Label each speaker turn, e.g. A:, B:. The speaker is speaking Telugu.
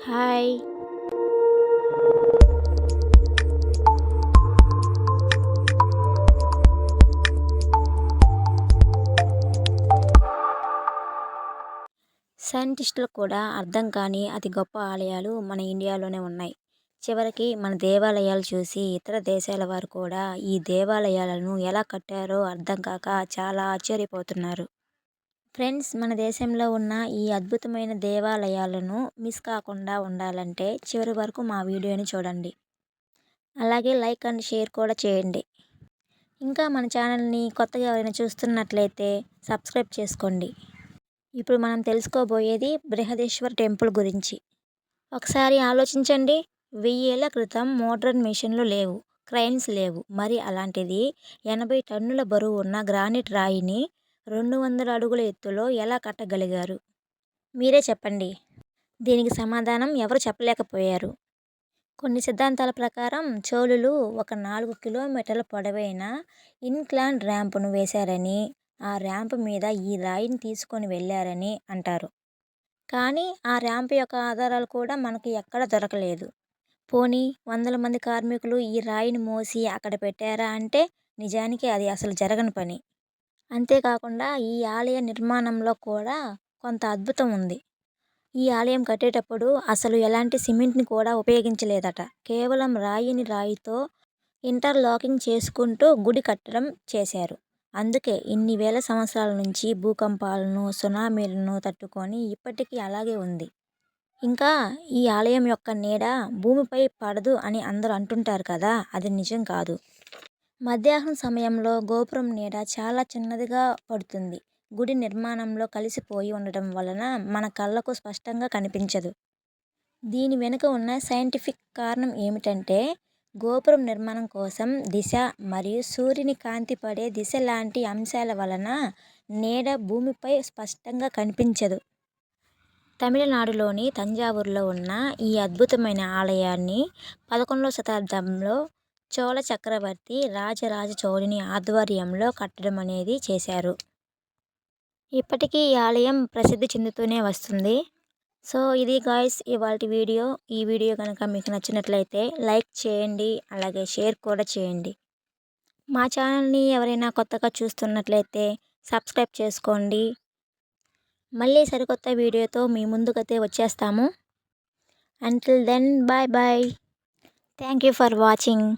A: హాయ్. సైంటిస్టులకు కూడా అర్థం కాని అతి గొప్ప ఆలయాలు మన ఇండియాలోనే ఉన్నాయి. చివరికి మన దేవాలయాలు చూసి ఇతర దేశాల వారు కూడా ఈ దేవాలయాలను ఎలా కట్టారో అర్థం కాక చాలా ఆశ్చర్యపోతున్నారు. ఫ్రెండ్స్, మన దేశంలో ఉన్న ఈ అద్భుతమైన దేవాలయాలను మిస్ కాకుండా ఉండాలంటే చివరి వరకు మా వీడియోని చూడండి. అలాగే లైక్ అండ్ షేర్ కూడా చేయండి. ఇంకా మన ఛానల్ని కొత్తగా ఎవరైనా చూస్తున్నట్లయితే సబ్స్క్రైబ్ చేసుకోండి. ఇప్పుడు మనం తెలుసుకోబోయేది బృహదేశ్వర్ టెంపుల్ గురించి. ఒకసారి ఆలోచించండి. 1000 ఏళ్ల క్రితం మోడ్రన్ మిషన్లు లేవు, క్రైన్స్ లేవు. మరి అలాంటిది 80 టన్నుల బరువు ఉన్న గ్రానైట్ రాయిని 200 అడుగుల ఎత్తులో ఎలా కట్టగలిగారు? మీరే చెప్పండి. దీనికి సమాధానం ఎవరు చెప్పలేకపోయారు. కొన్ని సిద్ధాంతాల ప్రకారం చోళులు ఒక 4 కిలోమీటర్ల పొడవైన ఇన్క్లైన్ ర్యాంపును వేశారని, ఆ ర్యాంపు మీద ఈ రాయిని తీసుకొని వెళ్ళారని అంటారు. కానీ ఆ ర్యాంపు యొక్క ఆధారాలు కూడా మనకు ఎక్కడ దొరకలేదు. పోనీ వందల మంది కార్మికులు ఈ రాయిని మోసి అక్కడ పెట్టారా అంటే నిజానికి అది అసలు జరగని పని. అంతేకాకుండా ఈ ఆలయ నిర్మాణంలో కూడా కొంత అద్భుతం ఉంది. ఈ ఆలయం కట్టేటప్పుడు అసలు ఎలాంటి సిమెంట్ని కూడా ఉపయోగించలేదట. కేవలం రాయితో ఇంటర్లాకింగ్ చేసుకుంటూ గుడి కట్టడం చేశారు. అందుకే ఇన్ని వేల సంవత్సరాల నుంచి భూకంపాలను, సునామీలను తట్టుకొని ఇప్పటికీ అలాగే ఉంది. ఇంకా ఈ ఆలయం యొక్క నీడ భూమిపై పడదు అని అందరూ అంటుంటారు కదా, అది నిజం కాదు. మధ్యాహ్నం సమయంలో గోపురం నీడ చాలా చిన్నదిగా పడుతుంది. గుడి నిర్మాణంలో కలిసిపోయి ఉండటం వలన మన కళ్ళకు స్పష్టంగా కనిపించదు. దీని వెనుక ఉన్న సైంటిఫిక్ కారణం ఏమిటంటే, గోపురం నిర్మాణం కోసం దిశ మరియు సూర్యుని కాంతి పడే దిశ లాంటి అంశాల వలన నీడ భూమిపై స్పష్టంగా కనిపించదు. తమిళనాడులోని తంజావూరులో ఉన్న ఈ అద్భుతమైన ఆలయాన్ని 11వ శతాబ్దంలో చోళ చక్రవర్తి రాజరాజ చోళుని ఆధ్వర్యంలో కట్టడం అనేది చేశారు. ఇప్పటికీ ఈ ఆలయం ప్రసిద్ధి చెందుతూనే వస్తుంది. సో ఇది గాయ్స్ ఇవాల్టి వీడియో. ఈ వీడియో కనుక మీకు నచ్చినట్లయితే లైక్ చేయండి, అలాగే షేర్ కూడా చేయండి. మా ఛానల్ని ఎవరైనా కొత్తగా చూస్తున్నట్లయితే సబ్స్క్రైబ్ చేసుకోండి. మళ్ళీ సరికొత్త వీడియోతో మీ ముందుకైతే వచ్చేస్తాము. Until then bye bye. Thank you for watching.